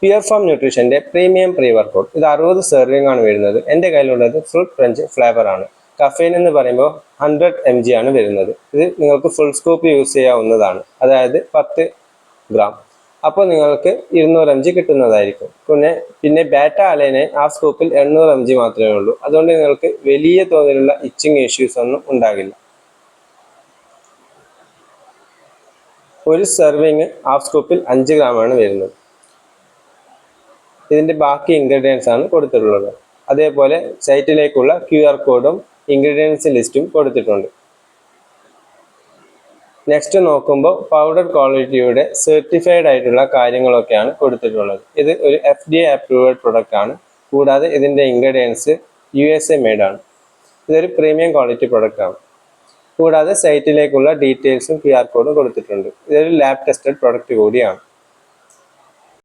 Pure farm ന്യൂട്രീഷൻ്റെ premium pre workout. ഇത് 60 serving ആണ് വരുന്നത്. എൻ്റെ കയ്യിലുള്ളത് ഫ്രൂട്ട് ക്രഞ്ച് ഫ്ലേവർ ആണ്. കഫെയിൻ എന്ന് പറയുമ്പോൾ 100 mg ആണ് വരുന്നത്. ഇത് നിങ്ങൾക്ക് ഫുൾ സ്കൂപ്പ് യൂസ് ചെയ്യാവുന്നതാണ്, അതായത് 10 ഗ്രാം. അപ്പോൾ നിങ്ങൾക്ക് 200 mg കിട്ടുന്നതായിരിക്കും. പിന്നെ ബേറ്റ അലൈന് ഹാഫ് സ്കൂപ്പിൽ 800 mg മാത്രമേ ഉള്ളൂ. അതുകൊണ്ട് നിങ്ങൾക്ക് വലിയ തോതിലുള്ള ഇച്ചിങ് ഇഷ്യൂസ് ഒന്നും ഉണ്ടാകില്ല. ഒരു സെർവിങ് ഹാഫ് സ്കൂപ്പിൽ 5 ഗ്രാമാണ് വരുന്നത്. ഇതിൻ്റെ ബാക്കി ഇൻഗ്രീഡിയൻസ് ആണ് കൊടുത്തിട്ടുള്ളത്. അതേപോലെ സൈറ്റിലേക്കുള്ള QR കോഡും ഇൻഗ്രീഡിയൻസ് ലിസ്റ്റും കൊടുത്തിട്ടുണ്ട്. നെക്സ്റ്റ് നോക്കുമ്പോൾ പൗഡർ ക്വാളിറ്റിയുടെ സർട്ടിഫൈഡ് ആയിട്ടുള്ള കാര്യങ്ങളൊക്കെയാണ് കൊടുത്തിട്ടുള്ളത്. ഇത് ഒരു FDA അപ്രൂവഡ് പ്രൊഡക്റ്റ് ആണ്. കൂടാതെ ഇതിൻ്റെ ഇൻഗ്രീഡിയൻസ് USA മെയ്ഡ് ആണ്. ഇതൊരു പ്രീമിയം ക്വാളിറ്റി പ്രൊഡക്റ്റ് ആണ്. കൂടാതെ സൈറ്റിലേക്കുള്ള ഡീറ്റെയിൽസും QR കോഡും കൊടുത്തിട്ടുണ്ട്. ഇതൊരു ലാബ് ടെസ്റ്റഡ് പ്രൊഡക്റ്റ് കൂടിയാണ്.